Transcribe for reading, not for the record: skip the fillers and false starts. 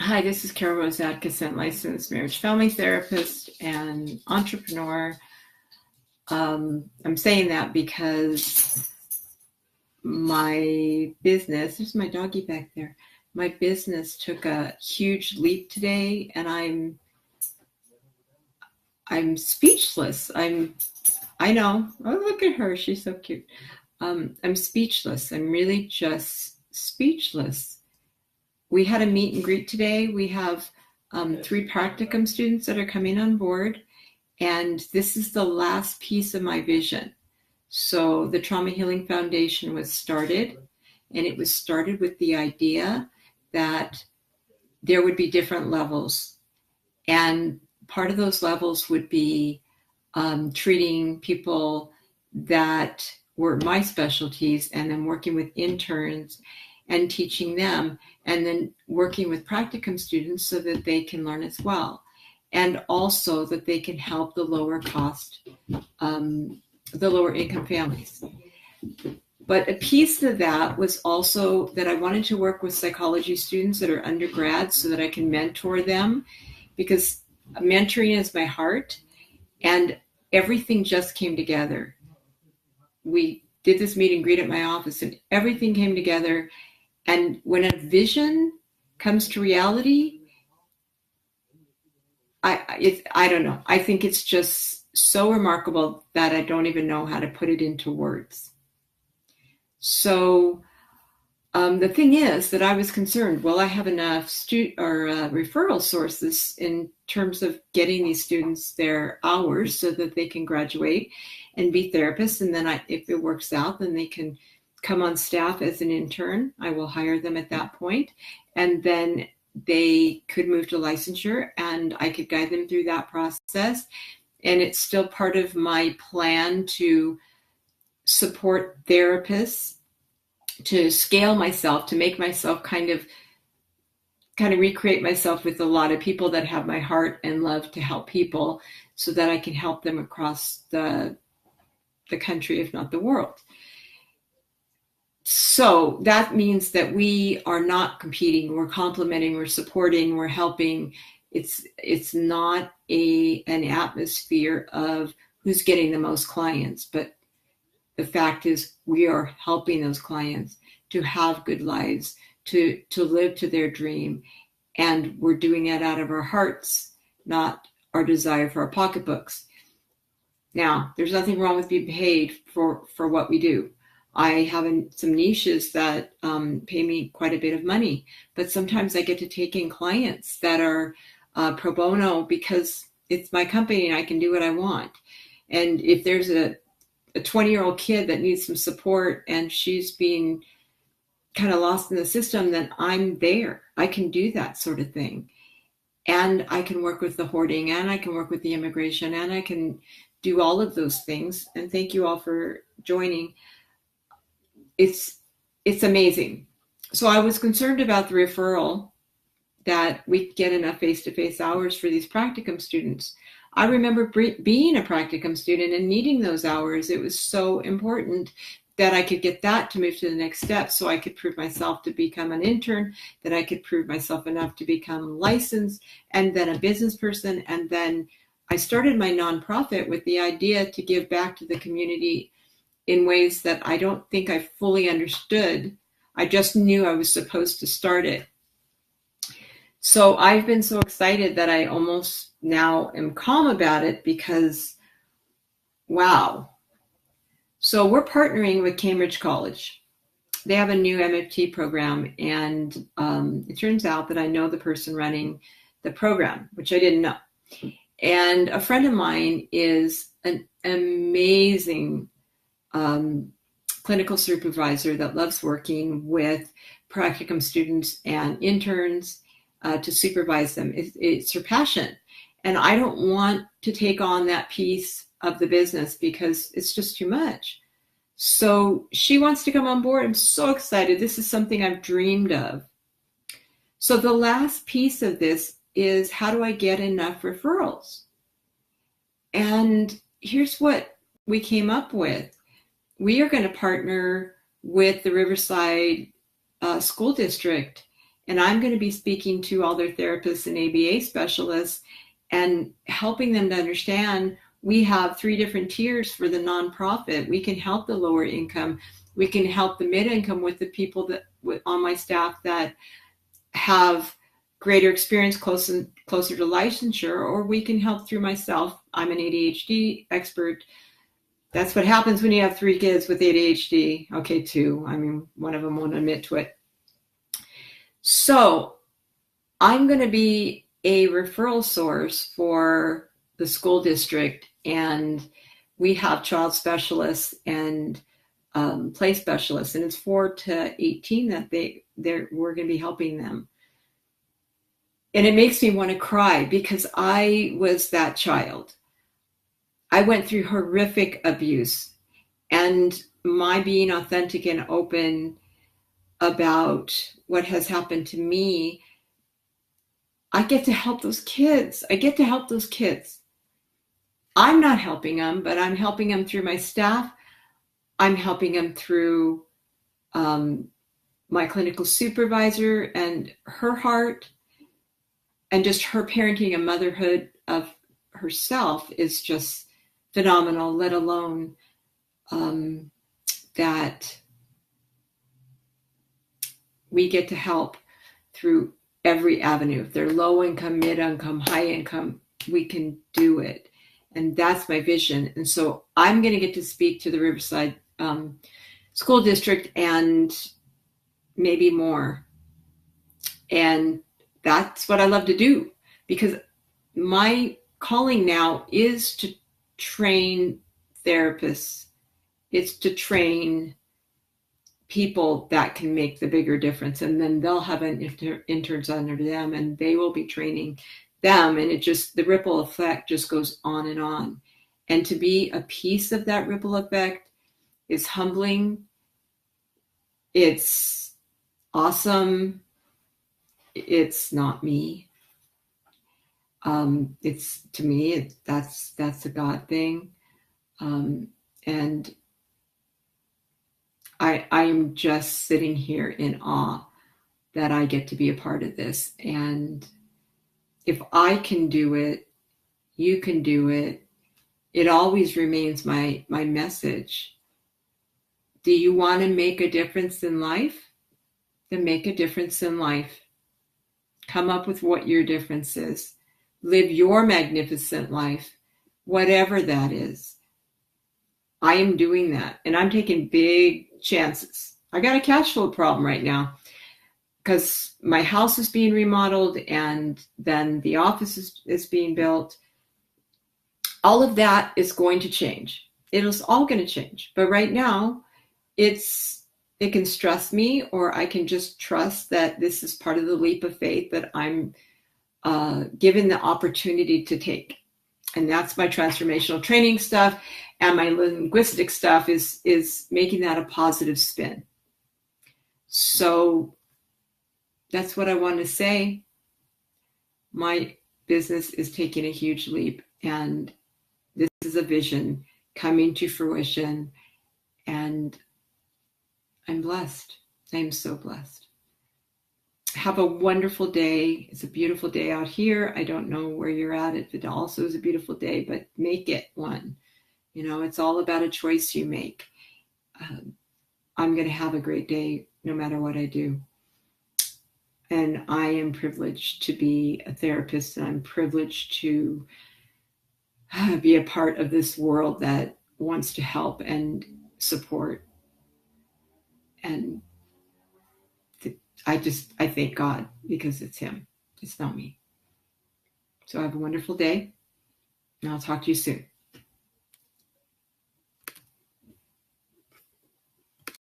Hi, this is Carol Rose Atkinson, licensed marriage family therapist and entrepreneur. I'm saying that because my business, there's my doggy back there, my business took a huge leap today, and I'm speechless. I know. Oh, look at her. She's so cute. I'm speechless. I'm really just speechless. We had a meet and greet today. We have 3 practicum students that are coming on board, and this is the last piece of my vision. So the Trauma Healing Foundation was started, and it was started with the idea that there would be different levels, and part of those levels would be treating people that were my specialties, and then working with interns and teaching them, and then working with practicum students so that they can learn as well, and also that they can help the lower cost, the lower income families. But a piece of that was also that I wanted to work with psychology students that are undergrads so that I can mentor them, because mentoring is my heart, and everything just came together. We did this meet and greet at my office, and everything came together. And when a vision comes to reality, I don't know. I think it's just so remarkable that I don't even know how to put it into words. So the thing is that I was concerned, will I have enough referral sources in terms of getting these students their hours so that they can graduate and be therapists? And then if it works out, then they can come on staff as an intern. I will hire them at that point, and then they could move to licensure, and I could guide them through that process. And it's still part of my plan to support therapists, to scale myself, to make myself kind of recreate myself with a lot of people that have my heart and love to help people, so that I can help them across the country, if not the world. So that means that we are not competing, we're complementing, we're supporting, we're helping. It's not an atmosphere of who's getting the most clients, but the fact is we are helping those clients to have good lives, to live to their dream. And we're doing it out of our hearts, not our desire for our pocketbooks. Now, there's nothing wrong with being paid for what we do. I have some niches that pay me quite a bit of money, but sometimes I get to take in clients that are pro bono because it's my company and I can do what I want. And if there's a 20-year-old kid that needs some support and she's being kind of lost in the system, then I'm there. I can do that sort of thing. And I can work with the hoarding, and I can work with the immigration, and I can do all of those things. And thank you all for joining. It's amazing. So I was concerned about the referral, that we get enough face-to-face hours for these practicum students. I remember being a practicum student and needing those hours. It was so important that I could get that to move to the next step, so I could prove myself to become an intern, that I could prove myself enough to become licensed, and then a business person. And then I started my nonprofit with the idea to give back to the community in ways that I don't think I fully understood. I just knew I was supposed to start it. So I've been so excited that I almost now am calm about it, because, wow. So we're partnering with Cambridge College. They have a new MFT program, and it turns out that I know the person running the program, which I didn't know. And a friend of mine is an amazing clinical supervisor that loves working with practicum students and interns to supervise them. It's her passion. And I don't want to take on that piece of the business because it's just too much. So she wants to come on board. I'm so excited. This is something I've dreamed of. So the last piece of this is, how do I get enough referrals? And here's what we came up with. We are going to partner with the Riverside School District, and I'm going to be speaking to all their therapists and ABA specialists and helping them to understand we have 3 different tiers for the nonprofit. We can help the lower income. We can help the mid-income with the people that on my staff that have greater experience closer to licensure, or we can help through myself. I'm an ADHD expert. That's what happens when you have 3 kids with ADHD. Okay, 2. I mean, one of them won't admit to it. So I'm going to be a referral source for the school district, and we have child specialists and play specialists, and it's 4 to 18 that we're going to be helping them. And it makes me want to cry because I was that child. I went through horrific abuse, and my being authentic and open about what has happened to me, I get to help those kids. I'm not helping them, but I'm helping them through my staff. I'm helping them through my clinical supervisor and her heart, and just her parenting and motherhood of herself is just phenomenal, let alone that we get to help through every avenue. If they're low income, mid income, high income, we can do it. And that's my vision. And so I'm going to get to speak to the Riverside School District and maybe more. And that's what I love to do, because my calling now is to train therapists. It's to train people that can make the bigger difference, and then they'll have interns under them, and they will be training them, and the ripple effect just goes on and on. And to be a piece of that ripple effect is humbling. It's awesome. It's not me. It's, to me, that's a God thing. And I'm just sitting here in awe that I get to be a part of this. And if I can do it, you can do it. It always remains my message. Do you want to make a difference in life? Then make a difference in life. Come up with what your difference is. Live your magnificent life, whatever that is. I am doing that, and I'm taking big chances. I got a cash flow problem right now because my house is being remodeled, and then the office is being built. All of that is going to change. It is all going to change. But right now, it can stress me, or I can just trust that this is part of the leap of faith that I'm given the opportunity to take. And that's my transformational training stuff, and my linguistic stuff is making that a positive spin. So that's what I want to say. My business is taking a huge leap, and this is a vision coming to fruition, and I'm blessed. I'm so blessed. Have a wonderful day. It's a beautiful day out here. I don't know where you're at. If it also is a beautiful day, but make it one. It's all about a choice you make. I'm going to have a great day no matter what I do. And I am privileged to be a therapist, and I'm privileged to be a part of this world that wants to help and support. And I thank God, because it's Him. It's not me. So have a wonderful day, and I'll talk to you soon.